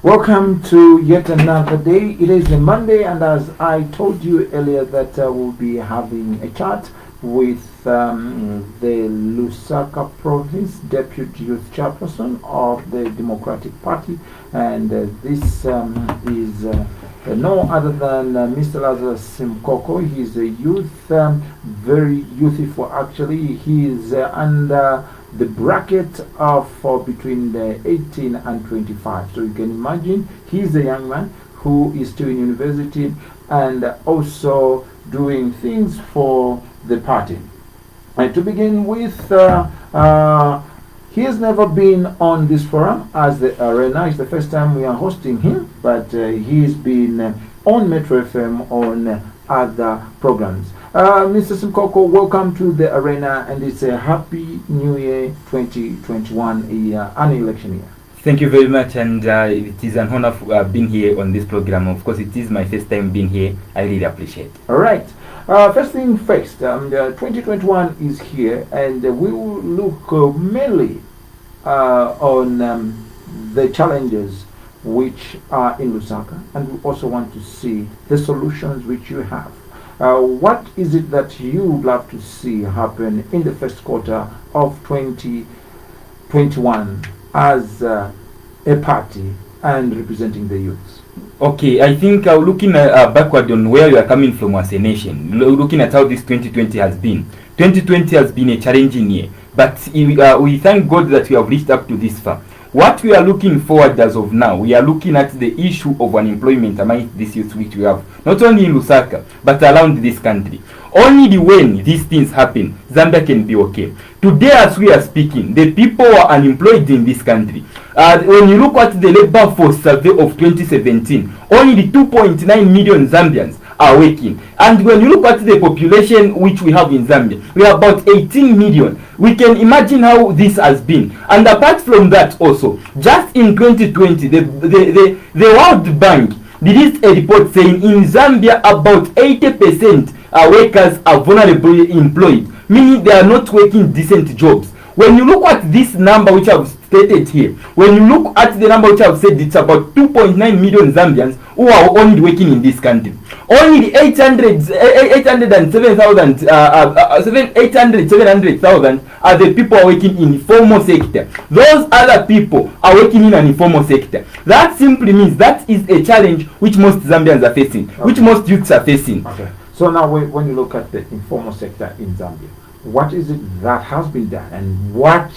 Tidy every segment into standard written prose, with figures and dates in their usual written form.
Welcome to yet another day. It is a Monday, and as I told you earlier, that we'll be having a chat with the Lusaka Province Deputy Youth Chairperson of the Democratic Party, and this is no other than Mr. Lazarous Simukoko. He's a youth, very youthful actually. He is under the bracket of between the 18 and 25. So you can imagine he's a young man who is still in university and also doing things for the party. And to begin with, he has never been on this forum as the arena. It's the first time we are hosting him, but he's been on Metro FM on other programs. Mr. Simukoko, welcome to the arena, and it's a happy New Year 2021 year, an election year. Thank you very much, and it is an honor being here on this program. Of course, it is my first time being here. I really appreciate it. All right. First thing first, 2021 is here, and we will look mainly on the challenges which are in Lusaka, and we also want to see the solutions which you have. What is it that you would love to see happen in the first quarter of 2021 as a party and representing the youths? Okay, I think looking backward on where we are coming from as a nation, looking at how this 2020 has been. 2020 has been a challenging year, but we thank God that we have reached up to this far. What we are looking forward as of now, we are looking at the issue of unemployment among these youth which we have, not only in Lusaka, but around this country. Only when these things happen, Zambia can be okay. Today, as we are speaking, the people are unemployed in this country. When you look at the labor force survey of 2017, only 2.9 million Zambians are working. And when you look at the population which we have in Zambia, we have about 18 million. We can imagine how this has been. And apart from that also, just in 2020, the World Bank released a report saying in Zambia about 80% workers are vulnerably employed, meaning they are not working decent jobs. When you look at this number which I've stated here, when you look at the number which I've said, it's about 2.9 million Zambians who are only working in this country. Only 807,000 are the people working in the formal sector. Those other people are working in an informal sector. That simply means that is a challenge which most Zambians are facing, okay, which most youths are facing. Okay. So now when you look at the informal sector in Zambia, what is it that has been done, and what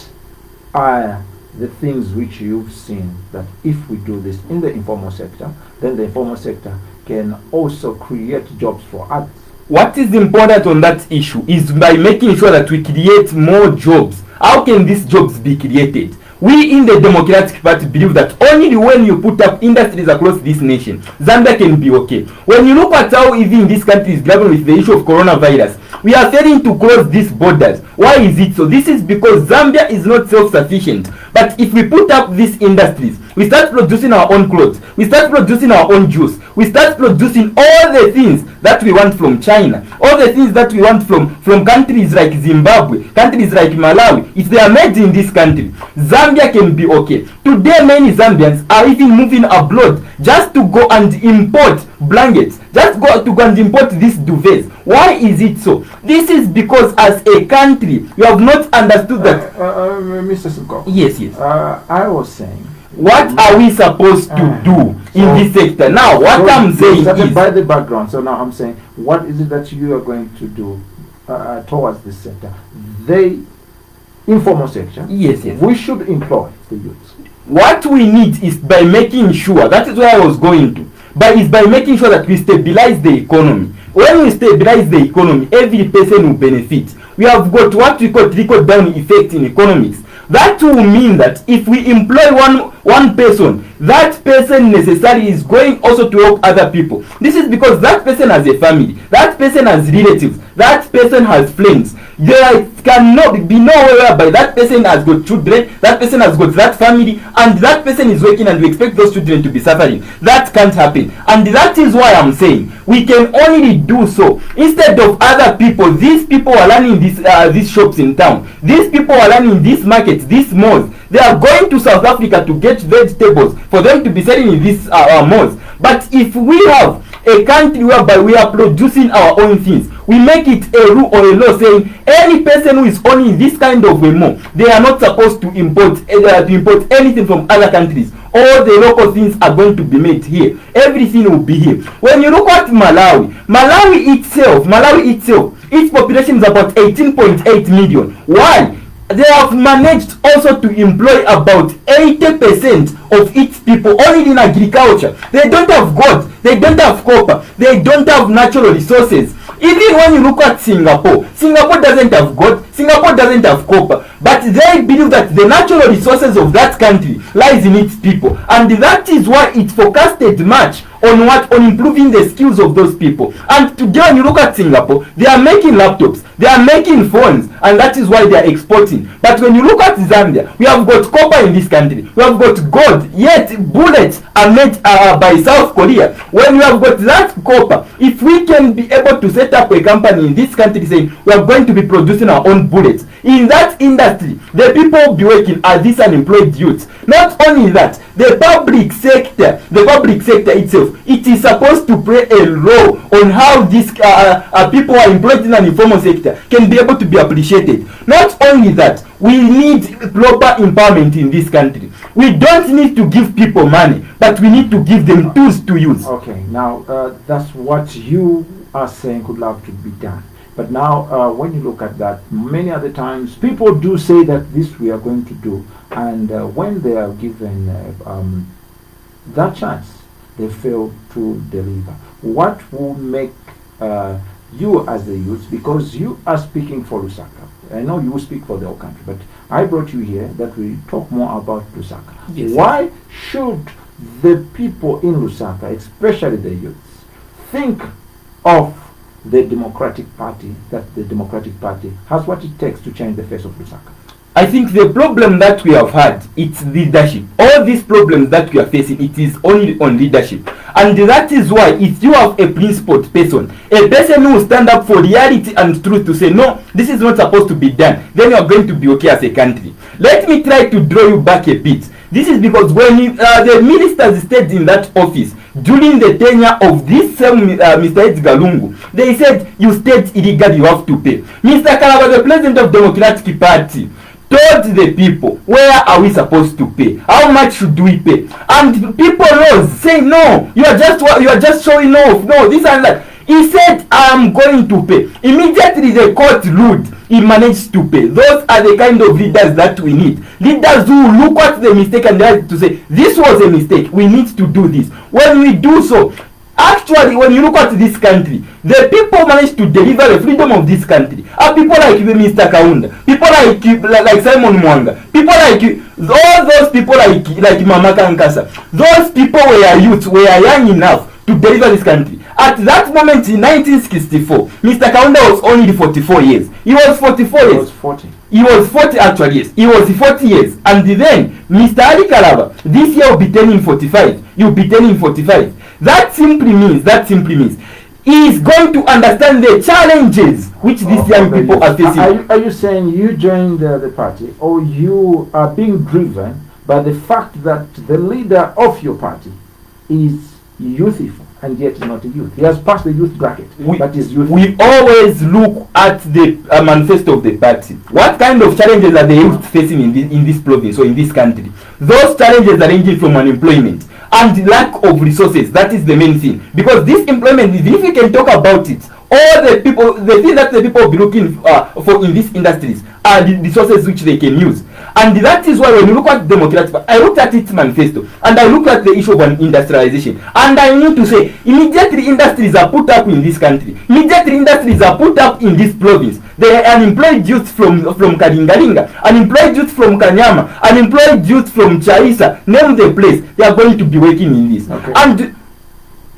are the things which you've seen that if we do this in the informal sector, then the informal sector can also create jobs for others? What is important on that issue is by making sure that we create more jobs. How can these jobs be created? We in the Democratic Party believe that only when you put up industries across this nation, Zambia can be okay. When you look at how even this country is grappling with the issue of coronavirus, we are failing to close these borders. Why is it so? This is because Zambia is not self-sufficient. But if we put up these industries, we start producing our own clothes, we start producing our own juice, we start producing all the things that we want from China, all the things that we want from countries like Zimbabwe, countries like Malawi. If they are made in this country, Zambia can be okay. Today, many Zambians are even moving abroad just to go and import blankets, just go and import these duvets. Why is it so? This is because as a country, you have not understood that. Mr. Simukoko. Yes, yes. I was saying, what are we supposed to do in this sector? Now, what I'm saying is, by the background. So now I'm saying, what is it that you are going to do towards this sector? The informal sector. Yes, yes. We should employ the youth. What we need is by making sure, that is where I was going to, is by making sure that we stabilize the economy. When we stabilize the economy, every person will benefit. We have got what we call trickle-down effect in economics. That will mean that if we employ one person, that person necessarily is going also to help other people. This is because that person has a family, that person has relatives, that person has friends. There cannot be no way whereby that person has got children, that person has got that family, and that person is working and we expect those children to be suffering. That can't happen. And that is why I'm saying we can only do so. Instead of other people, these people are running these shops in town. These people are running these markets, these malls. They are going to South Africa to get vegetables for them to be selling in these malls. But if we have a country whereby we are producing our own things, we make it a rule or a law saying any person who is owning this kind of a mall, they are not supposed to import anything from other countries. All the local things are going to be made here. Everything will be here. When you look at Malawi itself, its population is about 18.8 million. Why? They have managed also to employ about 80% of its people only in agriculture. They don't have gold, they don't have copper, they don't have natural resources. Even when you look at Singapore doesn't have gold, Singapore doesn't have copper, but they believe that the natural resources of that country lies in its people, and that is why it forecasted much on improving the skills of those people. And today when you look at Singapore, they are making laptops, they are making phones, and that is why they are exporting. But when you look at Zambia, we have got copper in this country, we have got gold, yet bullets are made by South Korea. When we have got that copper, if we can be able to set up a company in this country saying we are going to be producing our own bullets, in that industry the people will be working as these unemployed youths. Not only that, the public sector itself, it is supposed to play a role on how these people who are employed in an informal sector can be able to be appreciated. Not only that, we need proper empowerment in this country. We don't need to give people money, but we need to give them tools to use. Okay, now that's what you are saying could have to be done. But now when you look at that, many other times people do say that this we are going to do, and when they are given that chance, they fail to deliver. What will make you as a youth, because you are speaking for Lusaka, I know you speak for the whole country, but I brought you here that we talk more about Lusaka. Yes. Why should the people in Lusaka, especially the youths, think of the Democratic Party, that the Democratic Party has what it takes to change the face of Lusaka? I think the problem that we have had, it's leadership. All these problems that we are facing, it is only on leadership. And that is why if you have a principled person, a person who will stand up for reality and truth to say, no, this is not supposed to be done, then you are going to be okay as a country. Let me try to draw you back a bit. This is because when the ministers stayed in that office during the tenure of this same Mr. Edgar Lungu, they said, you stayed illegal, you have to pay. Mr. Kalaba, the president of Democratic Party, told the people, where are we supposed to pay? How much should we pay? And people rose saying, no, you are just showing off. No, this and that. He said, I am going to pay. Immediately the court ruled. He managed to pay. Those are the kind of leaders that we need. Leaders who look at the mistake and try to say, this was a mistake, we need to do this. When we do so, actually, when you look at this country, the people managed to deliver the freedom of this country. Are people like Mr. Kaunda, people like Simon Mwanga, people like all those people like Mama Kankasa. Those people were youths, were young enough to deliver this country. At that moment in 1964, Mr. Kaunda was only 44 years. He was 44 years. He was 40. He was 40 actually, yes. He was 40 years. And then, Mr. Ali Kalaba, this year will be turning 45. You'll be turning 45. That simply means he is going to understand the challenges which these young people are facing. Are you saying you joined the party, or you are being driven by the fact that the leader of your party is youthful and yet not a youth? He has passed the youth bracket, but is youthful. We always look at the manifesto of the party. What kind of challenges are the youth facing in this province or in this country? Those challenges are ranging from unemployment and lack of resources. That is the main thing, because this employment, even if we can talk about it, all the things that the people will be looking for in these industries are the resources which they can use. And that is why when you look at Democratic, I looked at its manifesto and I looked at the issue of industrialization, and I need to say immediately industries are put up in this country, immediately industries are put up in this province. There are unemployed youth from Kalingalinga, unemployed youth from Kanyama, unemployed youth from Chaisa, name the place, they are going to be working in this. Okay. And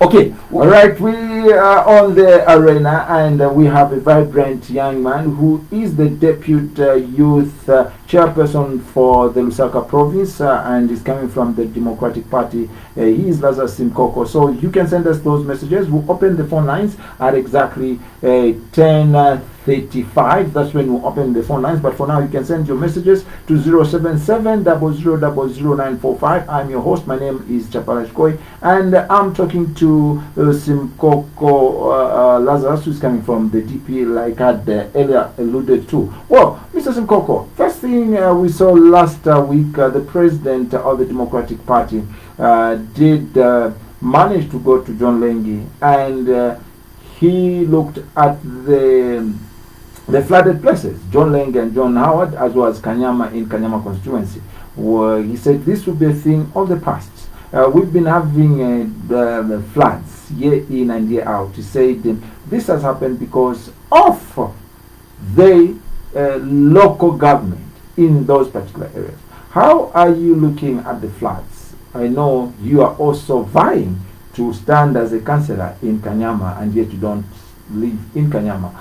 okay, all right, we are on the arena, and we have a vibrant young man who is the deputy youth chairperson for the Lusaka province, and is coming from the Democratic Party. He is Lazarous Simukoko. So you can send us those messages. We'll open the phone lines at exactly 10:30. 35. That's when we open the phone lines. But for now, you can send your messages to 077 0000945. I'm your host. My name is Chapalashkoi, and I'm talking to Simukoko Lazarous, who's coming from the DP, like I had earlier alluded to. Well, Mr. Simukoko, first thing we saw last week, the president of the Democratic Party did manage to go to John Lengi, and he looked at the flooded places, John Lengi and John Howard, as well as Kanyama in Kanyama constituency. Where he said this would be a thing of the past. We've been having the floods year in and year out. He said this has happened because of the local government in those particular areas. How are you looking at the floods? I know you are also vying to stand as a councillor in Kanyama, and yet you don't live in Kanyama.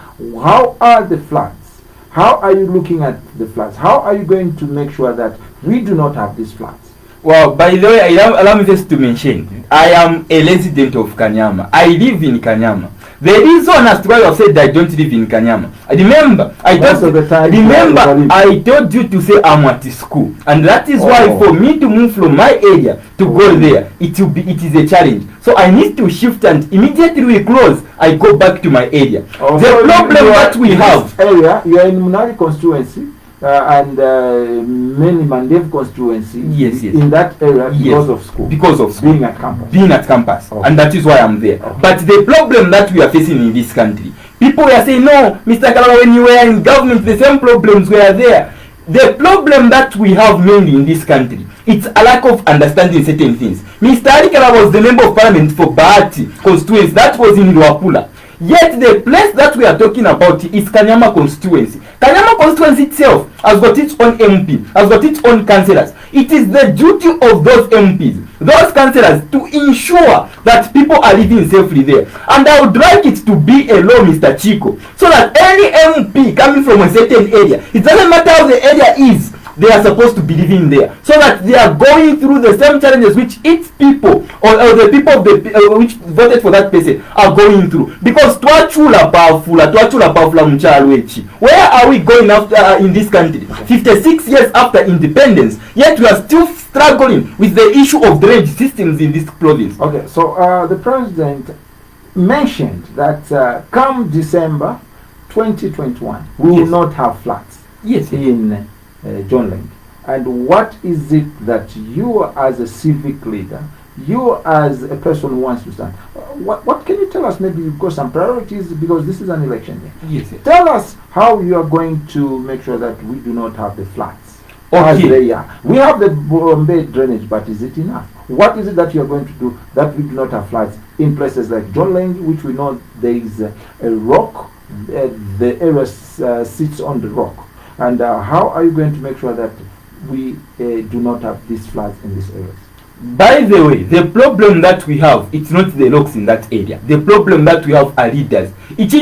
How are the floods? How are you looking at the floods? How are you going to make sure that we do not have these floods? Well, by the way, allow me just to mention, I am a resident of Kanyama. I live in Kanyama. The reason as to why I said I don't live in Kanyama. Remember, I told you to say I'm at school, and that is why for me to move from my area to go there, it is a challenge. So I need to shift, and immediately we close, I go back to my area. The problem that we have area, you are in Munari constituency. And many Mandev constituency in that area because of school. Because of school. Being at campus. And that is why I'm there. But the problem that we are facing in this country, people are saying, no, Mr. Kalala, when you were in government, the same problems were there. The problem that we have mainly in this country, it's a lack of understanding certain things. Mr. Alikala was the member of parliament for Bahati constituency. That was in Luapula. Yet the place that we are talking about is Kanyama constituency. Kanyama constituency itself has got its own MP, has got its own councillors. It is the duty of those MPs, those councillors, to ensure that people are living safely there. And I would like it to be a law, Mr. Chico, so that any MP coming from a certain area, it doesn't matter how the area is, they are supposed to be living there, so that they are going through the same challenges which its people or the people of the which voted for that person are going through. Because where are we going after in this country? 56 years after independence, yet we are still struggling with the issue of drainage systems in this province. Okay, so the president mentioned that come December 2021 we will not have floods in John Lengi. And what is it that you as a civic leader, you as a person who wants to stand, what can you tell us? Maybe you've got some priorities, because this is an election year. Yes. Tell us how you are going to make sure that we do not have the floods. Okay. We have the Bombay drainage, but is it enough? What is it that you are going to do that we do not have floods in places like John Lengi, which we know there is a rock, the area sits on the rock. And how are you going to make sure that we do not have these floods in these areas? By the way, the problem that we have, it's not the rocks in that area. The problem that we have are leaders. That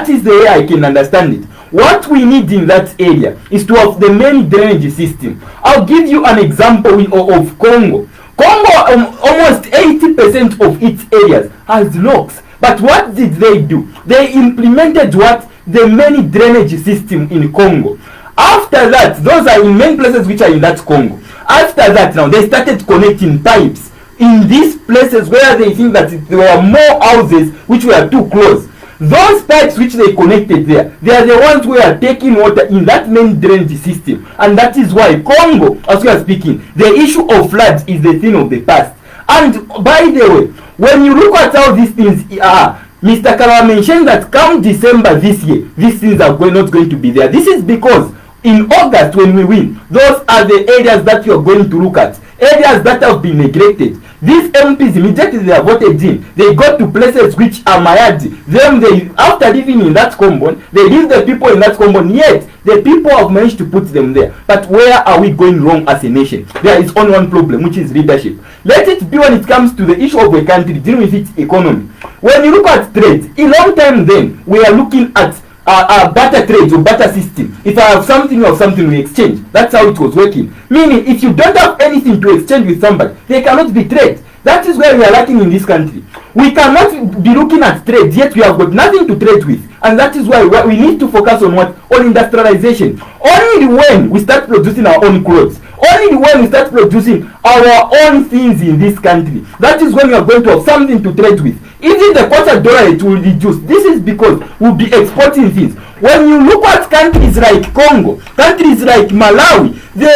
is the way I can understand it. What we need in that area is to have the main drainage system. I'll give you an example of Congo. Congo, almost 80% of its areas has rocks. But what did they do? They implemented the main drainage system in Congo. After that, those are in many places which are in that Congo. After that, now they started connecting pipes in these places where they think that there were more houses which were too close. Those pipes which they connected there, they are the ones who are taking water in that main drainage system. And that is why Congo, as we are speaking, the issue of floods is the thing of the past. And by the way, when you look at how these things are, Mr. Kala mentioned that come December this year, these things are not going to be there. This is because in August when we win, those are the areas that you are going to look at, areas that have been neglected. These MPs immediately they are voted in, they go to places which are Mayadi. Then they, after living in that commune, they leave the people in that commune, yet the people have managed to put them there. But where are we going wrong as a nation? There is only one problem, which is leadership. Let it be when it comes to the issue of a country dealing with its economy. When you look at trade, a long time then, we are looking at a barter trade or barter system. If I have something, you have something, we exchange. That's how it was working. Meaning, if you don't have anything to exchange with somebody, they cannot be trade. That is where we are lacking in this country. We cannot be looking at trade, yet we have got nothing to trade with. And that is why we need to focus on what? On industrialization. Only when we start producing our own clothes, only when we start producing our own things in this country, that is when we are going to have something to trade with. Even the quarter dollar, it will reduce. This is because we'll be exporting things. When you look at countries like Congo, countries like Malawi, they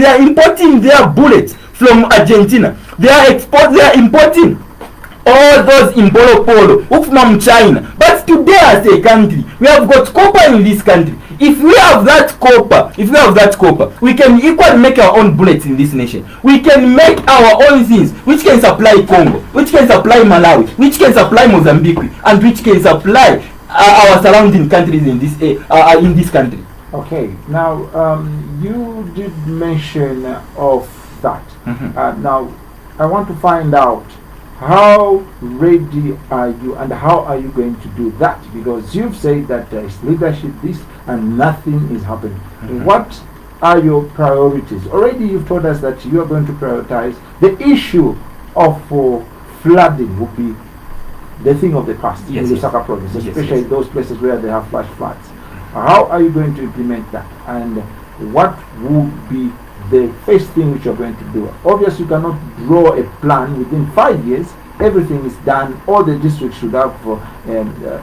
are importing their bullets from Argentina. They are importing all those in Polo from China. But today as a country, we have got copper in this country. If we have that copper, we can equally make our own bullets in this nation. We can make our own things which can supply Congo, which can supply Malawi, which can supply Mozambique, and which can supply our surrounding countries in this country. Okay, now you did mention of that. Now I want to find out, how ready are you and how are you going to do that? Because you've said that there is leadership this and nothing is happening. What are your priorities? Already you've told us that you are going to prioritize the issue of flooding will be the thing of the past in Lusaka province, especially those places where they have flash floods. How are you going to implement that? And what would be the first thing which you're going to do? Obviously, you cannot draw a plan within 5 years. Everything is done. All the districts should have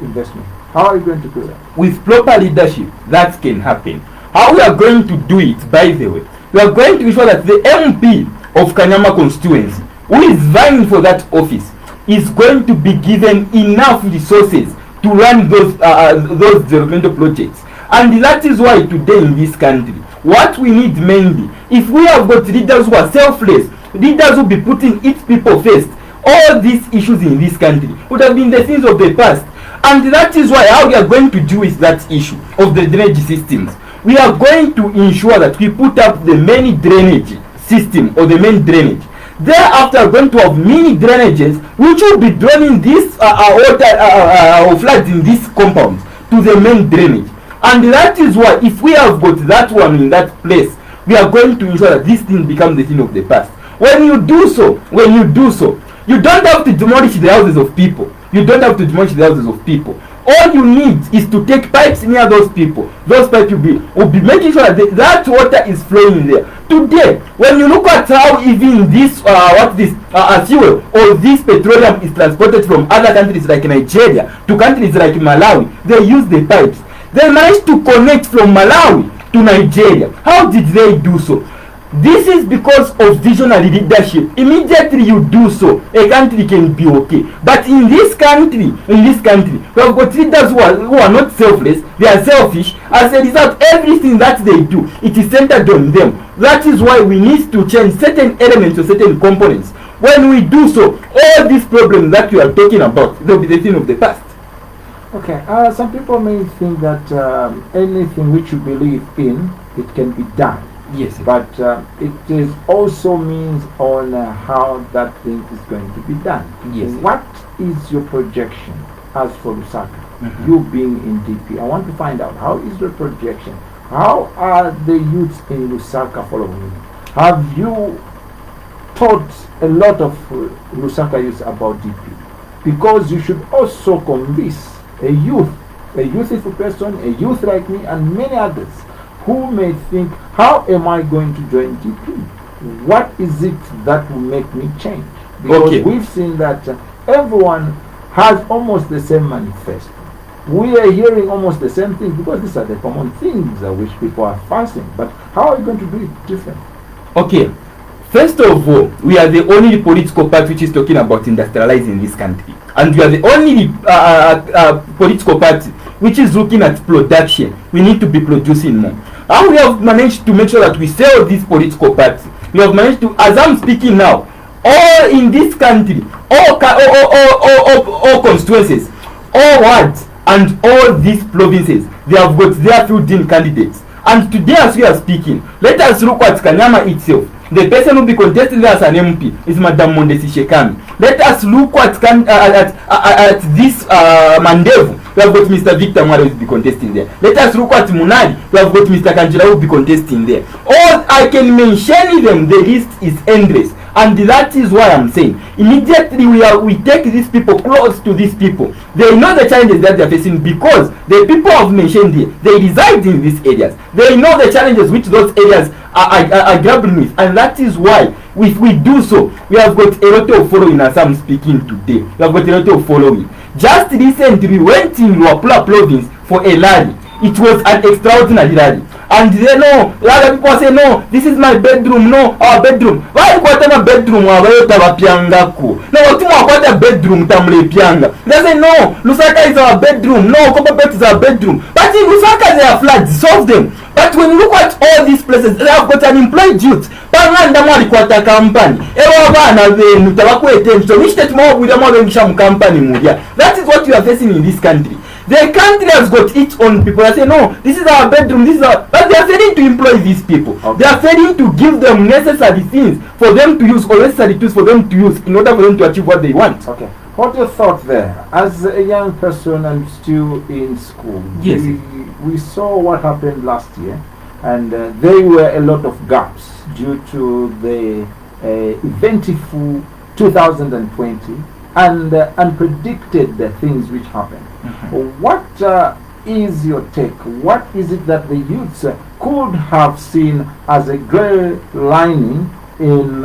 investment. How are you going to do that? With proper leadership, that can happen. How we are going to do it, by the way, we are going to ensure that the MP of Kanyama constituency, who is vying for that office, is going to be given enough resources to run those developmental projects. And that is why today in this country, what we need mainly, if we have got leaders who are selfless, leaders who be putting its people first, all these issues in this country would have been the things of the past. And that is why how we are going to deal with that issue of the drainage systems. We are going to ensure that we put up the main drainage system or the main drainage. Thereafter, we're going to have mini drainages which will be draining this water floods in these compounds to the main drainage. And that is why if we have got that one in that place, we are going to ensure that this thing becomes the thing of the past. When you do so, you don't have to demolish the houses of people. All you need is to take pipes near those people. Those pipes will be making sure that that water is flowing there. Today, when you look at how even this fuel or this petroleum is transported from other countries like Nigeria to countries like Malawi, they use the pipes. They managed to connect from Malawi to Nigeria. How did they do so? This is because of visionary leadership. Immediately you do so, a country can be okay. But in this country, we have got leaders who are not selfless, they are selfish. As a result, everything that they do, it is centered on them. That is why we need to change certain elements or certain components. When we do so, all these problems that you are talking about, they'll be the thing of the past. Okay, some people may think that anything which you believe in, it can be done. Yes, but it is also means on how that thing is going to be done. Yes. What is your projection as for Lusaka? You being in DP, I want to find out, how is your projection? How are the youths in Lusaka following you? Have you taught a lot of Lusaka youths about DP? Because you should also convince a youthful person, a youth like me and many others who may think, how am I going to join DP? What is it that will make me change? Because we've seen that everyone has almost the same manifesto. We are hearing almost the same things because these are the common things which people are facing. But how are you going to do it different? Okay. First of all, we are the only political party which is talking about industrializing this country. And we are the only political party which is looking at production. We need to be producing more. And we have managed to make sure that we sell this political party. We have managed to, as I'm speaking now, all in this country, all constituencies, all wards, and all these provinces, they have got their fielding candidates. And today, as we are speaking, let us look at Kanyama itself. The person who will be contesting there as an MP is Madam Mondesi Shekami. Let us look at this Mandevu. We have got Mr. Victor Mwale who will be contesting there. Let us look at Munali. We have got Mr. Kanjira who will be contesting there. All I can mention them, the list is endless. And that is why I'm saying immediately we take these people close to these people. They know the challenges that they are facing because the people I've mentioned here, they reside in these areas. They know the challenges which those areas are grappling with, and that is why if we do so, we have got a lot of following as I'm speaking today. We have got a lot of following. Just recently we went in Luapula province for a rally. It was an extraordinary rally. And they know, other people say, no, this is my bedroom, no, our bedroom. Why kwata na bedroom wabayota bapiangako? No, watuma kwata bedroom tamle pianga. They say, no, Lusaka is our bedroom, no, Kopapet is our bedroom. But in Lusaka they are floods, solve them. But when you look at all these places, they have got unemployed youth. Panganda mwali kwata company. Ewa bana venu, tabakwete, so which state more with the more than company mudia. That is what you are facing in this country. The country has got its own people. I say, no, this is our bedroom, this is our... But they are failing to employ these people. Okay. They are failing to give them necessary things for them to use, or necessary tools for them to use in order for them to achieve what they want. Okay. What your thought there? As a young person and still in school, yes, we saw what happened last year, and there were a lot of gaps due to the eventful 2020 and unpredicted things which happened. Mm-hmm. What is your take? What is it that the youths could have seen as a grey lining in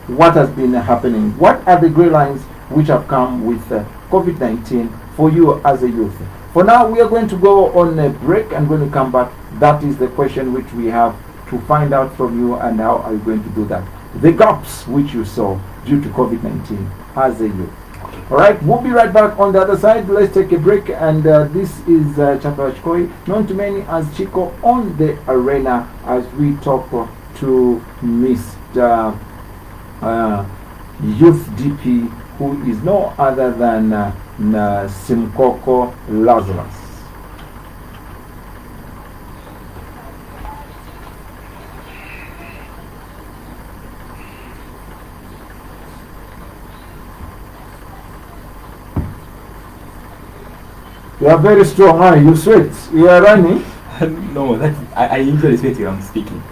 what has been happening? What are the grey lines which have come with COVID-19 for you as a youth? For now, we are going to go on a break and going to come back. That is the question which we have to find out from you, and how are you going to do that? The gaps which you saw due to COVID-19 as a youth. Alright, we'll be right back on the other side. Let's take a break, and this is Chapa Chikoi, known to many as Chico, on the arena as we talk to Mr. Youth DP, who is no other than Simukoko Lazarous. You are very strong, huh? You sweat. You are running. No, I usually sweat when I'm speaking.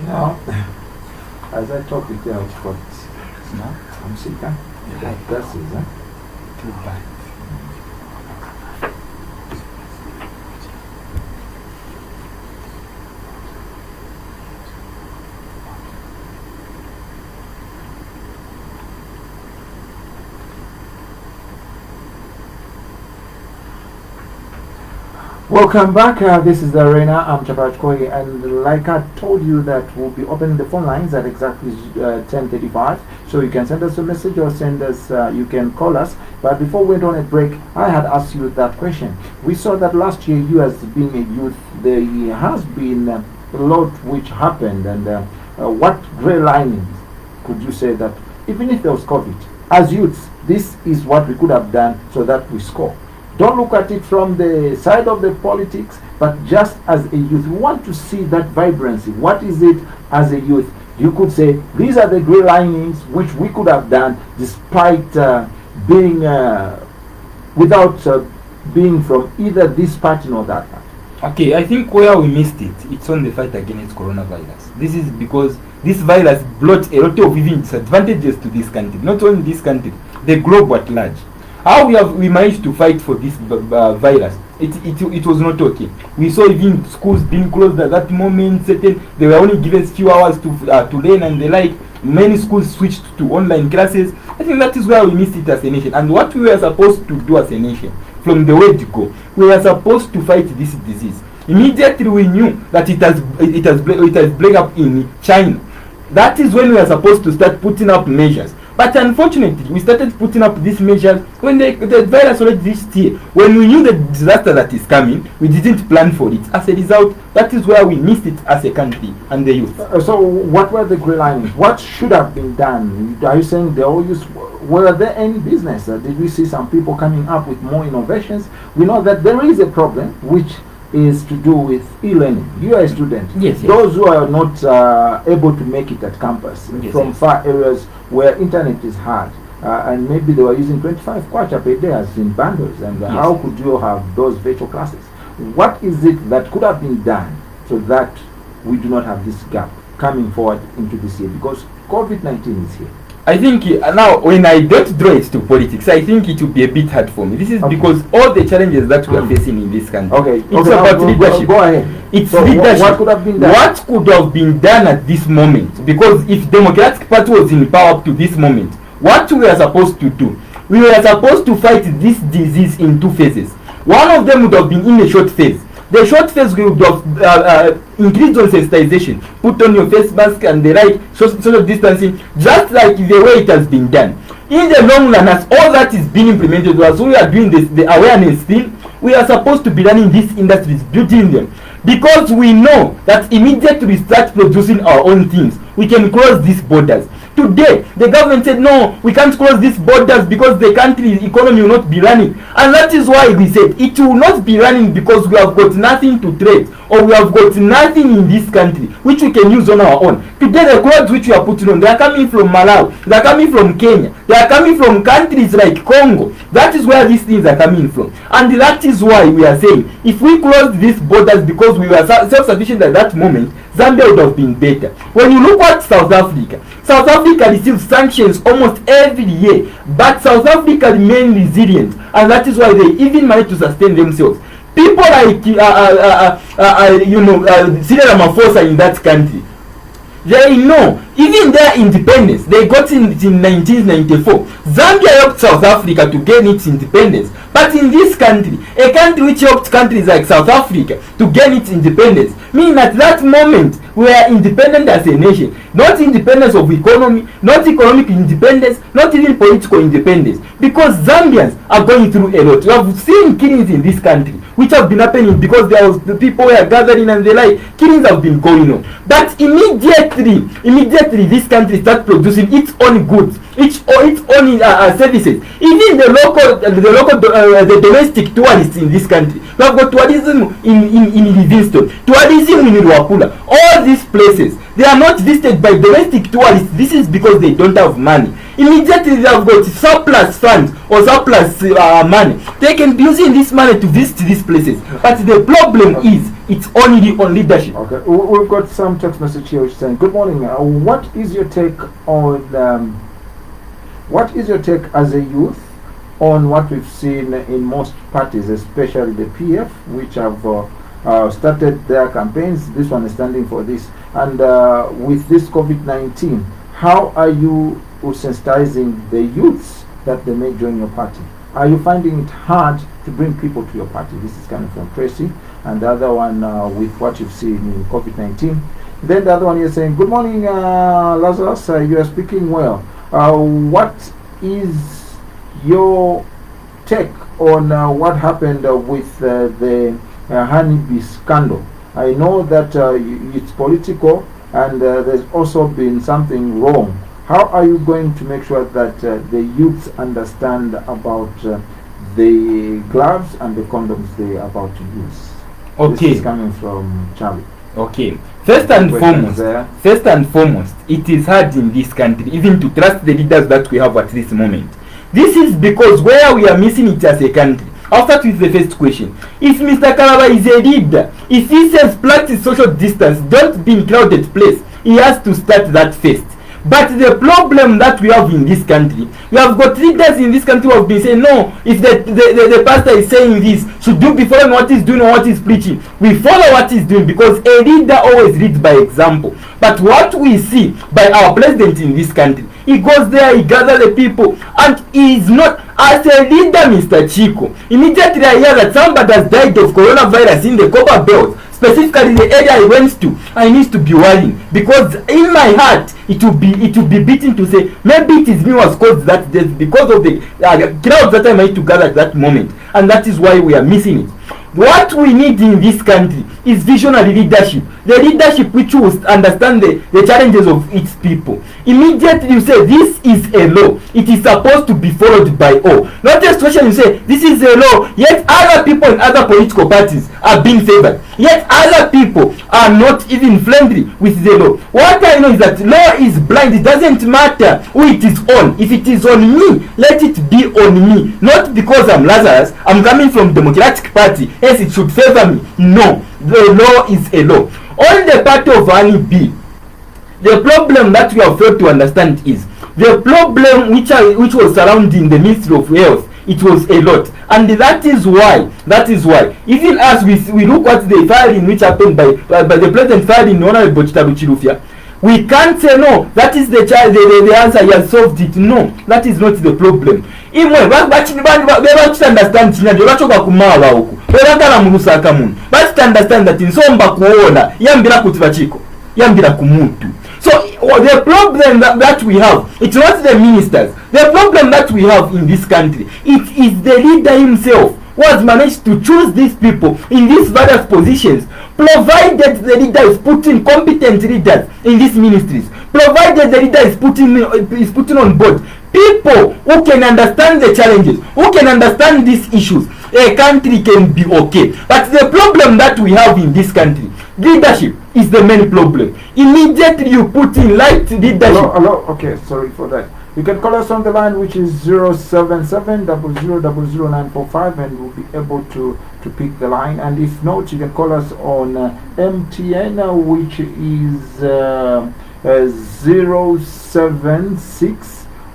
Now, as I talk with you, I've got now. I'm sick, huh? Like glasses, huh? Too bad. Welcome back. This is the arena. I'm Chapat Koi, and like I told you that we'll be opening the phone lines at exactly 10:35. So you can send us a message or send us. You can call us. But before we went on a break, I had asked you that question. We saw that last year, you as being a youth, there has been a lot which happened, and what grey linings could you say that even if there was COVID, as youths, this is what we could have done so that we score. Don't look at it from the side of the politics, but just as a youth. We want to see that vibrancy. What is it as a youth? You could say, these are the grey linings which we could have done despite being without being from either this party nor that party. Okay, I think where we missed it, it's on the fight against coronavirus. This is because this virus brought a lot of even disadvantages to this country. Not only this country, the globe at large. How we managed to fight for this virus, it was not okay. We saw even schools being closed at that moment. They were only given few hours to learn and the like. Many schools switched to online classes. I think that is where we missed it as a nation. And what we were supposed to do as a nation, from the word go, we were supposed to fight this disease. Immediately we knew that it has break up in China. That is when we were supposed to start putting up measures. But unfortunately, we started putting up these measures when the virus already reached here. When we knew the disaster that is coming, we didn't plan for it. As a result, that is where we missed it as a country and the youth. So what were the grey linings? What should have been done? Are you saying they all used, were there any business? Did we see some people coming up with more innovations? We know that there is a problem which is to do with e-learning. You are a student. Yes. Those who are not able to make it at campus from far areas where internet is hard, and maybe they were using 25 kwacha per day as in bundles, and how could you have those virtual classes? What is it that could have been done so that we do not have this gap coming forward into this year? Because COVID-19 is here. I think now when I don't draw it to politics, I think it will be a bit hard for me. This is because all the challenges that we are facing in this country. It's about leadership. Go ahead. It's so leadership. What could have been done? What could have been done at this moment? Because if Democratic Party was in power up to this moment, what we are supposed to do? We were supposed to fight this disease in two phases. One of them would have been in a short phase. The short phase would have increased on sensitization, put on your face mask and the right social distancing, just like the way it has been done. In the long run, as all that is being implemented, as we are doing the awareness thing, we are supposed to be running these industries, building them. Because we know that immediately we start producing our own things, we can cross these borders. Today, the government said, no, we can't cross these borders because the country's economy will not be running. And that is why we said it will not be running because we have got nothing to trade, or we have got nothing in this country which we can use on our own. Today, the clothes which we are putting on, they are coming from Malawi, they are coming from Kenya, they are coming from countries like Congo. That is where these things are coming from. And that is why we are saying, if we close these borders because we were self-sufficient at that moment, Zambia would have been better. When you look at South Africa receives sanctions almost every year, but South Africa remain resilient, and that is why they even manage to sustain themselves. People like Cyril Ramaphosa in that country, they know even their independence, they got in 1994. Zambia helped South Africa to gain its independence. But in this country, a country which helped countries like South Africa to gain its independence, meaning at that moment we are independent as a nation. Not independence of economy, not economic independence, not even political independence. Because Zambians are going through a lot. We have seen killings in this country, which have been happening because there was the people were gathering and the like. Killings have been going on. But immediately this country starts producing its own goods, its own services. Even the domestic tourists in this country. We have got tourism in Livingston, tourism in Ruapula. All these places, they are not visited by domestic tourists. This is because they don't have money. Immediately they have got surplus funds or surplus money. They can be using this money to visit these places. But the problem is it's only on leadership. Okay, we've got some text message here which is saying, "Good morning. What is your take on what is your take as a youth on what we've seen in most parties, especially the PF, which have started their campaigns? This one is standing for this. And with this COVID-19, how are you sensitizing the youths that they may join your party? Are you finding it hard to bring people to your party?" This is coming from Tracy. And the other one with what you've seen in COVID-19. Then the other one is saying, "Good morning, Lazarus. You are speaking well. What is your take on what happened with the honeybee scandal? I know that it's political and there's also been something wrong. How are you going to make sure that the youths understand about the gloves and the condoms they are about to use?" Okay. This is coming from Charlie. Okay. First and foremost, it is hard in this country even to trust the leaders that we have at this moment. This is because where we are missing it as a country. I'll start with the first question. If Mr. Kalaba is a leader, if he says practice social distance, don't be in crowded place, he has to start that first. But the problem that we have in this country, we have got leaders in this country who have been saying, no, if the pastor is saying this, should do be following what he's doing or what he's preaching. We follow what he's doing because a leader always leads by example. But what we see by our president in this country, he goes there, he gathers the people, and he is not, as a leader, Mr. Chico, immediately I hear that somebody has died of coronavirus in the Copper Belt, specifically the area I went to, I need to be worrying because in my heart it will be beaten to say maybe it is me who was caused that death because of the crowd that I might to gather at that moment, and that is why we are missing it. What we need in this country is visionary leadership, the leadership which will understand the challenges of its people. Immediately you say this is a law, it is supposed to be followed by all. Not just question you say this is a law, yet other people in other political parties are being favored, yet other people are not even friendly with the law. What I know is that law is blind. It doesn't matter who it is on. If it is on me, let it be on me. Not because I'm Lazarus, I'm coming from Democratic Party, yes, it should favor me. No, the law is a law. On the part of honeybee, the problem that we have failed to understand is the problem which was surrounding the Ministry of Health. It was a lot, and that is why even as we look at the firing which happened by the president firing Honorable Chitaru Chirufya, we can't say no, that is the answer, he has solved it. No, that is not the problem. Imwe bachi understand china ndio bachoka kumawa huku beragala mu Lusaka muno bachi understand that insomba kuona yambira kuti bachiko yambira kumutu. So the problem that we have, it's not the ministers. The problem that we have in this country, it is the leader himself who has managed to choose these people in these various positions, provided the leader is putting competent leaders in these ministries, provided the leader is putting on board people who can understand the challenges, who can understand these issues. A country can be okay. But the problem that we have in this country, leadership is the main problem. Immediately you put in light leadership. Hello. Okay, sorry for that. You can call us on the line, which is 077-000945, and we'll be able to pick the line. And if not, you can call us on MTN, which is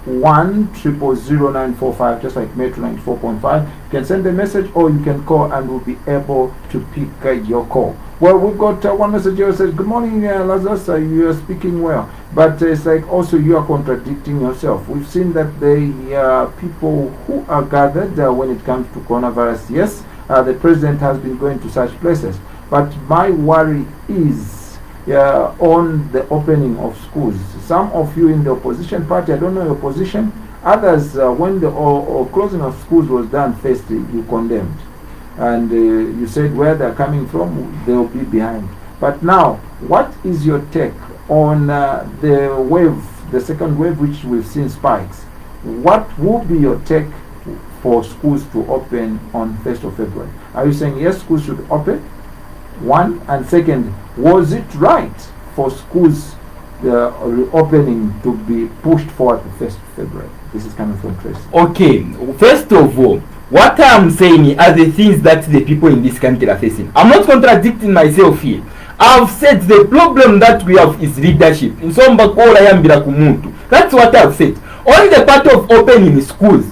076-1000945, just like Metro 94.5. You can send a message or you can call, and we'll be able to pick your call. Well, we've got one message here that says, "Good morning, Lazarus, you are speaking well, but it's like also you are contradicting yourself. We've seen that the people who are gathered when it comes to coronavirus, yes, the president has been going to such places, but my worry is on the opening of schools. Some of you in the opposition party, I don't know your position, others, when the closing of schools was done first, you condemned. And you said where they're coming from, they'll be behind. But now, what is your take on the wave, the second wave, which we've seen spikes? What will be your take for schools to open on 1st of February? Are you saying yes, schools should open? One, and second, was it right for schools the opening to be pushed forward to 1st February? This is coming from Tracy. Okay, first of all, what I'm saying are the things that the people in this country are facing. I'm not contradicting myself here. I've said the problem that we have is leadership. That's what I've said. On the part of opening schools,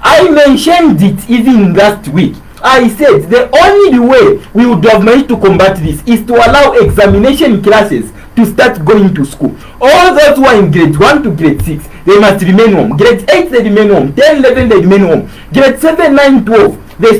I mentioned it even last week. I said the only way we would have managed to combat this is to allow examination classes to start going to school. All those who are in grade 1 to grade 6, they must remain home. Grade 8, they remain home. 10, 11, they remain home. Grade 7, 9, 12, they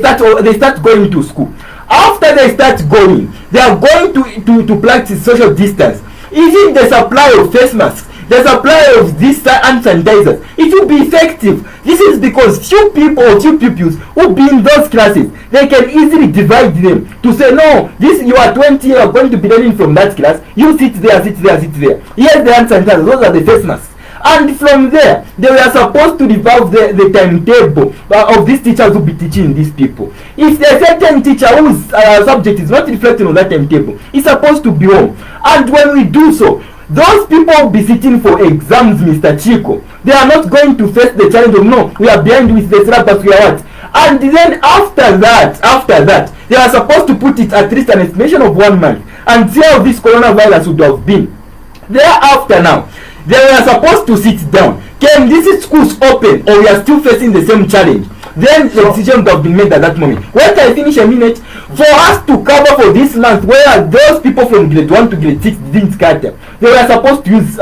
start going to school. After they start going, they are going to practice social distance. Even the supply of face masks, the supply of these hand sanitizers, it will be effective. This is because few people or few pupils who be in those classes, they can easily divide them to say, no, this you are 20, you are going to be learning from that class. You sit there, sit there, sit there. Here's the hand sanitizers, those are the face masks. And from there, they were supposed to revolve the timetable of these teachers who be teaching these people. If a certain teacher whose subject is not reflecting on that timetable, is supposed to be home. And when we do so, those people will be sitting for exams, Mr. Chico. They are not going to face the challenge of, no, we are behind with the syllabus, we are what? And then after that, they are supposed to put it at least an estimation of 1 month and see how this coronavirus would have been. Thereafter now, they were supposed to sit down. Can these schools open or we are still facing the same challenge? Then the decision would have been made at that moment. Wait, I finish a minute. For us to cover for this month, where those people from grade 1 to grade 6 didn't scatter, they were supposed to use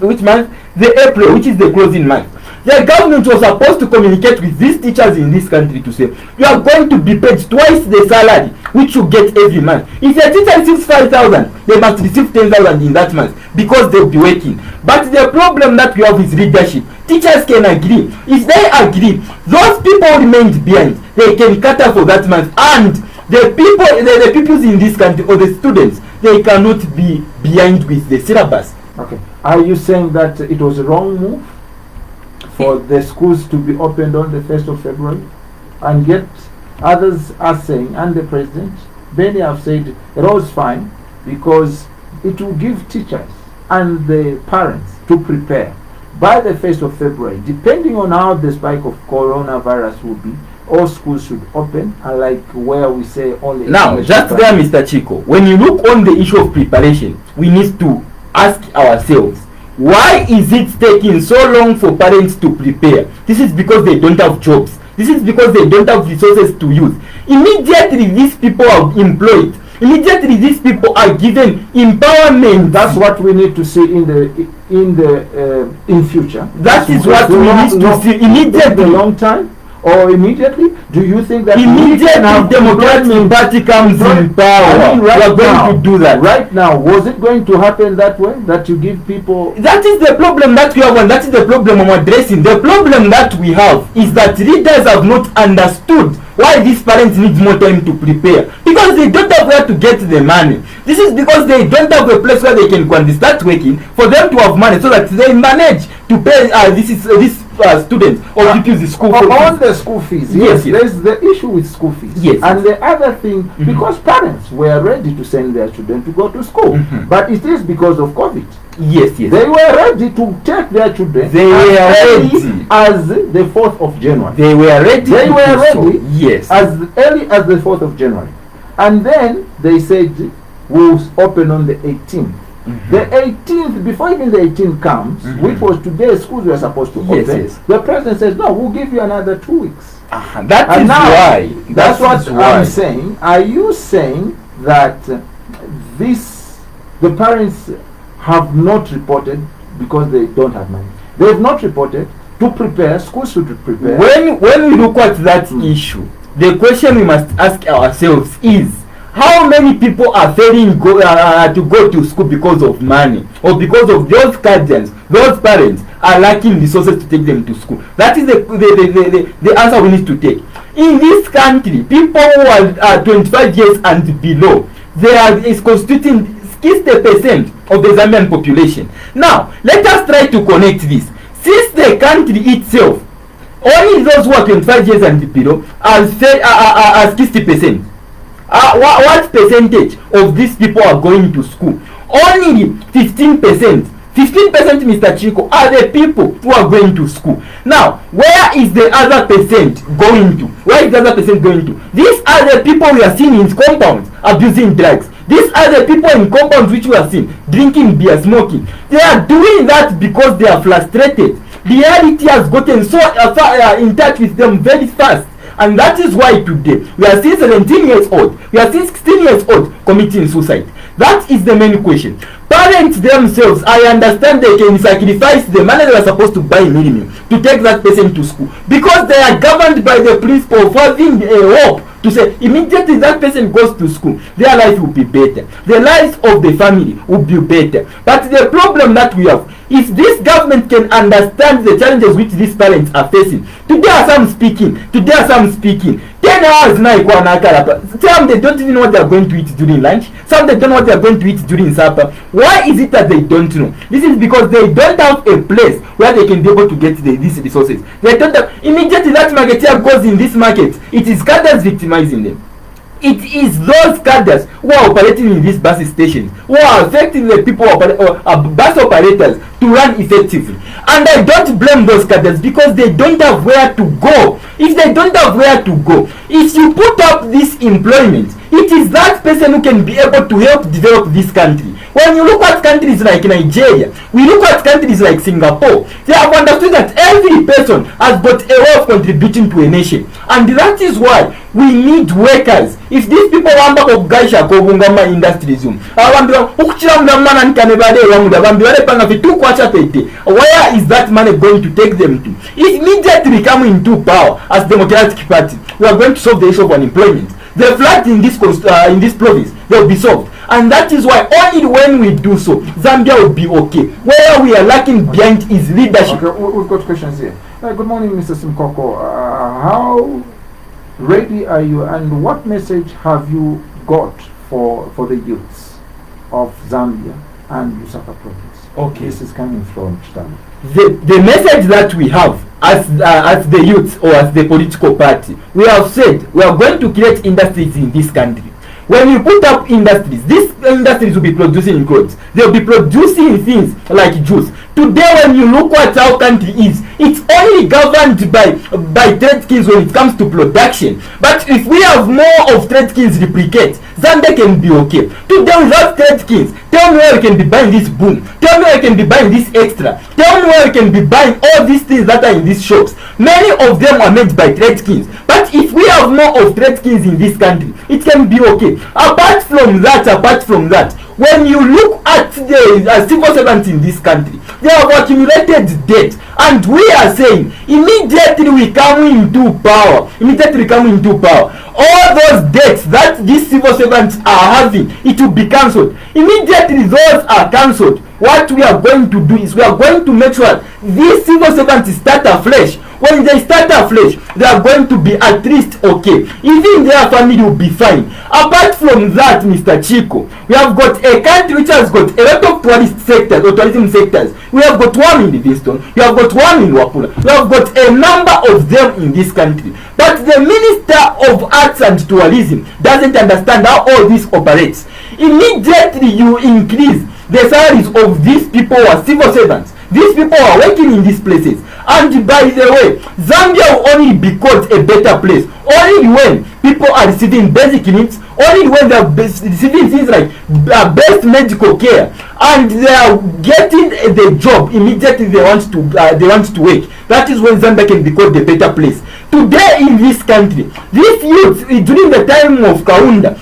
which month? The April, which is the closing month. The government was supposed to communicate with these teachers in this country to say, you are going to be paid twice the salary which you get every month. If a teacher receives 5,000, they must receive 10,000 in that month because they'll be working. But the problem that we have is leadership. Teachers can agree. If they agree, those people remained behind. They can cater for that month, and the pupils in this country or the students, they cannot be behind with the syllabus. Okay. Are you saying that it was a wrong move for the schools to be opened on the 1st of February? And yet others are saying, and the president, many have said it was fine because it will give teachers and the parents to prepare by the 1st of February, depending on how the spike of coronavirus will be. All schools should open, unlike where we say only. Now, just there, Mr. Chico, when you look on the issue of preparation, we need to ask ourselves, why is it taking so long for parents to prepare? This is because they don't have jobs. This is because they don't have resources to use. Immediately these people are employed. Immediately these people are given empowerment. That's what we need to see in future. That is what we need to see immediately. A long time. Or immediately? Do you think that immediately Democratic Party comes in power? I mean, we are going to do that. Right now, was it going to happen that way? That you give people... That is the problem that we have, and that is the problem I'm addressing. The problem that we have is that leaders have not understood why these parents need more time to prepare. Because they don't have where to get the money. This is because they don't have a place where they can go and start working for them to have money so that they manage to pay this students or pupils the school fees. On the school fees, yes, there's the issue with school fees. Yes. And the other thing, because parents were ready to send their children to go to school, but it is because of COVID. Yes. They were ready to take their children. They were ready as the 4th of January. They were ready. They were ready. Yes. As early as the 4th of January, and then they said we'll open on the 18th. The 18th, before even the 18th comes, which was today, schools were supposed to open. Yes. The president says, no, we'll give you another 2 weeks. That is why. That's what I'm saying. Are you saying that the parents have not reported because they don't have money? They have not reported to prepare. Schools should prepare. When we look at that issue, the question we must ask ourselves is, how many people are failing to go to school because of money, or because of those guardians, those parents are lacking resources to take them to school? That is the answer we need to take. In this country, people who are 25 years and below, is constituting 60% of the Zambian population. Now, let us try to connect this. Since the country itself, only those who are 25 years and below are 60%. What percentage of these people are going to school? Only 15% 15%, Mr. Chico, are the people who are going to school. Now, where is the other percent going to? Where is the other percent going to? These are the people we are seeing in compounds abusing drugs. These are the people in compounds which we are seeing drinking beer, smoking. They are doing that because they are frustrated. Reality has gotten so in touch with them very fast. And that is why today we are seeing 17 years old, we are seeing 16 years old committing suicide. That is the main question. Parents themselves, I understand they can sacrifice the money they are supposed to buy minimum to take that person to school because they are governed by the principle of having a hope to say immediately that person goes to school, their life will be better, the lives of the family will be better. But the problem that we have, if this government can understand the challenges which these parents are facing, today are some speaking, 10 hours now, some they don't even know what they are going to eat during lunch, some they don't know what they are going to eat during supper. Why is it that they don't know? This is because they don't have a place where they can be able to get these resources. They don't have, immediately that marketeer goes in this market, it is cadres victimizing them. It is those cadres who are operating in these bus stations who are affecting the people bus operators to run effectively. And I don't blame those cadres because they don't have where to go. If they don't have where to go, if you put up this employment, it is that person who can be able to help develop this country. When you look at countries like Nigeria, we look at countries like Singapore, they have understood that every person has got a way of contributing to a nation. And that is why we need workers. If these people want to gaisha kobungama industries, where is that money going to take them to? Immediately come into power as Democratic Party, we are going to solve the issue of unemployment. The flood in this province, they will be solved. And that is why only when we do so, Zambia will be okay. Where we are lacking behind is leadership. Okay, we've got questions here. Good morning, Mr. Simukoko. How ready are you, and what message have you got for the youths of Zambia and Lusaka province? Okay. This is coming from Chitama. The message that we have as the youth or as the political party, we have said we are going to create industries in this country. When you put up industries, these industries will be producing clothes. They will be producing things like juice. Today, when you look at our country is, it's only governed by trade skills when it comes to production. But if we have more of trade skills replicate, Zambia can be okay. Today, without trade skills, tell me where you can be buying this boom. Tell me where you can be buying this extra. Tell me where you can be buying all these things that are in these shops. Many of them are made by trade skills. But if we have more of trade skills in this country, it can be okay. Apart from that, when you look at the civil servants in this country, they have accumulated debt, and we are saying immediately we come into power, all those debts that these civil servants are having, it will be cancelled. Immediately those are cancelled. What we are going to do is we are going to make sure these civil servants start afresh. When they start afresh, they are going to be at least okay. Even their family will be fine. Apart from that, Mr. Chico, we have got a country which has got a lot of tourist sectors or tourism sectors. We have got one in Livingston, we have got one in Wapula, we have got a number of them in this country. But the Minister of Arts and Tourism doesn't understand how all this operates. Immediately you increase the salaries of these people who are civil servants. These people are working in these places. And by the way, Zambia will only be called a better place only when people are receiving basic needs, only when they are receiving things like best medical care, and they are getting the job immediately they want to work. That is when Zambia can be called a better place. Today in this country, these youths during the time of Kaunda,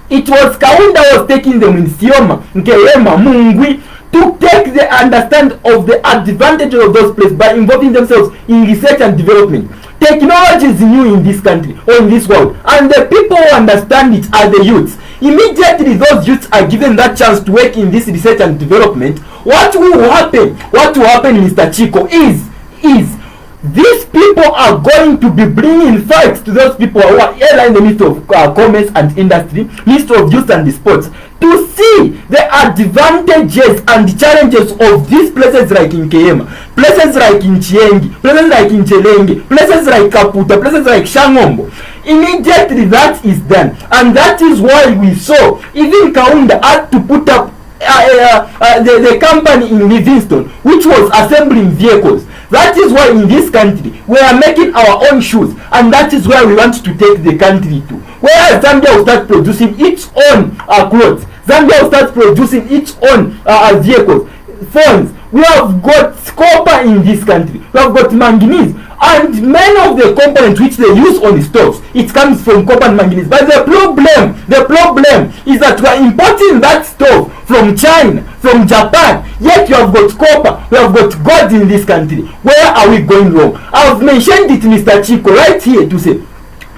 it was Kaunda was taking them in Sioma, Nkeyema, Mungwi, to take the understand of the advantages of those places by involving themselves in research and development. Technology is new in this country or in this world, and the people who understand it are the youths. Immediately those youths are given that chance to work in this research and development. What will happen, Mr. Chico, is these people are going to be bringing facts to those people who are here in the Ministry of Commerce and Industry, Ministry of Youth and Sports, to see the advantages and challenges of these places like in Keyema, places like in Chiengi, places like in Chelenge, places like Kaputa, places like Shangombo. Immediately that is done, and that is why we saw even Kaunda had to put up the company in Livingston which was assembling vehicles. That is why in this country we are making our own shoes, and that is where we want to take the country to. Where Zambia will start producing its own clothes. Zambia will start producing its own vehicles, phones. We have got copper in this country. We have got manganese. And many of the components which they use on the stoves, it comes from copper and manganese. But the problem is that we are importing that stove from China, from Japan. Yet you have got copper, we have got gold in this country. Where are we going wrong? I have mentioned it, Mr. Chico, right here to say,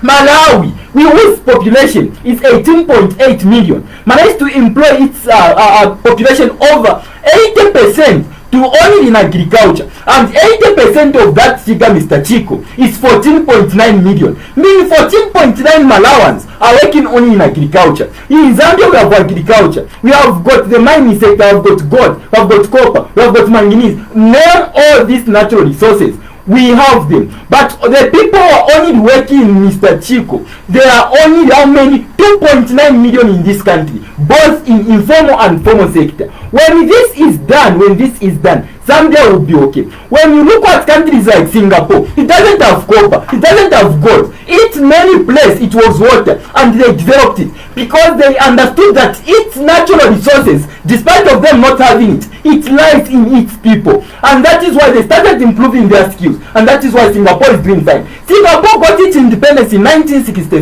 Malawi, whose population is 18.8 million, managed to employ its population over 80% to only in agriculture, and 80% of that figure, Mr. Chico, is 14.9 million. Meaning 14.9 Malawans are working only in agriculture. In Zambia, we have agriculture. We have got the mining sector, we have got gold, we have got copper, we have got manganese. Name all these natural resources. We have them. But the people who are only working, Mr. Chico, there are only how many? 2.9 million in this country, both in informal and formal sector. When this is done, Zambia will be okay. When you look at countries like Singapore, it doesn't have copper, it doesn't have gold. Its many place it was water, and they developed it because they understood that its natural resources, despite of them not having it lies in its people, and that is why they started improving their skills, and that is why Singapore is doing fine. Singapore got its independence in 1965.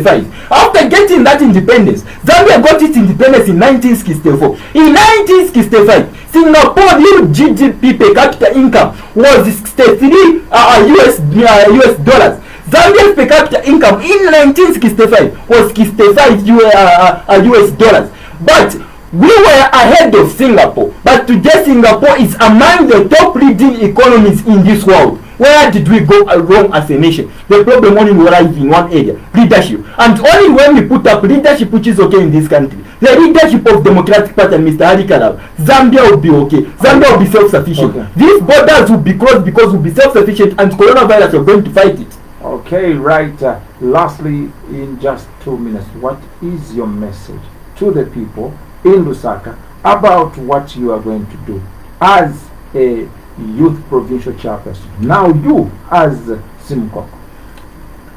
After getting that independence, Zambia got its independence in 1964. In 1965, Singapore real GDP per capita income was 63 US dollars. Zambia's per capita income in 1965 was 65 US dollars. But we were ahead of Singapore. But today Singapore is among the top leading economies in this world. Where did we go wrong as a nation? The problem only lies in one area, leadership. And only when we put up leadership which is okay in this country, the leadership of Democratic Party and Mr. Harikarav, Zambia will be okay. Zambia will be self-sufficient. Okay. These borders will be closed because we'll be self-sufficient, and coronavirus are going to fight it. Okay, right. Lastly, in just 2 minutes, what is your message to the people in Lusaka about what you are going to do as a youth provincial chairperson? Now you as Simukoko.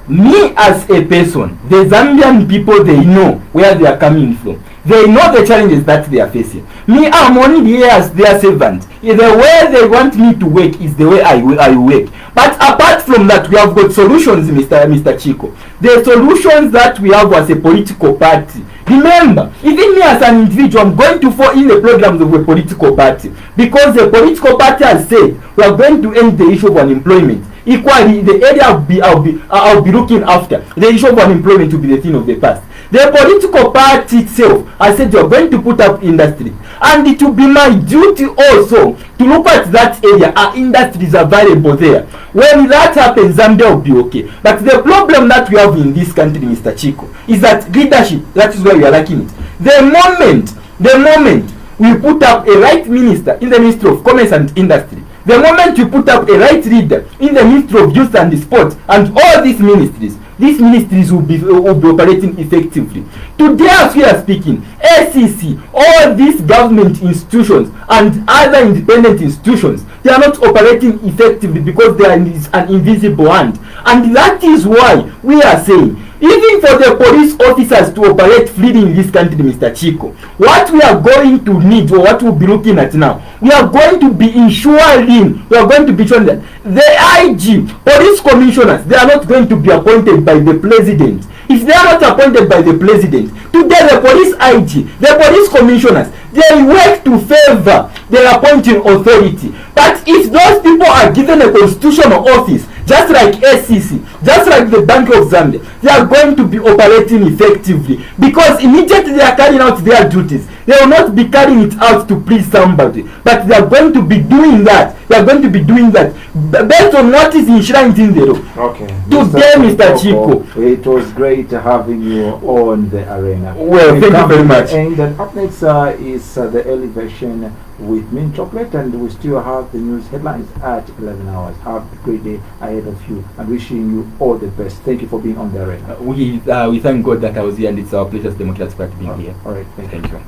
Me as a person, the Zambian people, they know where they are coming from. They know the challenges that they are facing. Me, I'm only here as their servant. The way they want me to work is the way I work. But apart from that, we have got solutions, Mr. Chico. The solutions that we have as a political party. Remember, even me as an individual, I'm going to fall in the programs of a political party. Because the political party has said, we are going to end the issue of unemployment. Equally, the area I'll be looking after, the issue of unemployment will be the thing of the past. The political party itself has said you're going to put up industry, and it will be my duty also to look at that area. Our industries are available there. When that happens, Zambia will be okay. But the problem that we have in this country, Mr. Chico, is that leadership. That is where we are lacking it. The moment we put up a right minister in the Ministry of Commerce and Industry, the moment you put up a right leader in the Ministry of Youth and Sport, and all these ministries will be operating effectively. Today, as we are speaking, SEC, all these government institutions and other independent institutions, they are not operating effectively because there is an invisible hand. And that is why we are saying, even for the police officers to operate freely in this country, Mr. Chico, what we are going to need, or what we'll be looking at now, we are going to be ensuring, we are going to be ensuring that the IG, police commissioners, they are not going to be appointed by the president. If they are not appointed by the president, today the police IG, the police commissioners, they work to favor the appointing authority. But if those people are given a constitutional office, just like SEC, just like the Bank of Zambia, they are going to be operating effectively, because immediately they are carrying out their duties. They will not be carrying it out to please somebody, but they are going to be doing that. They are going to be doing that based on what is enshrined in the law. Okay. Today, Mr. Chico, it was great having you on the arena. Well, thank you very much. And up next is the elevation with mint chocolate, and we still have the news headlines at 11 hours. Have a great day ahead of you, and wishing you all the best. Thank you for being on the arena. We thank God that I was here, and it's our pleasure as Democratic Party being here. All right. Thank you.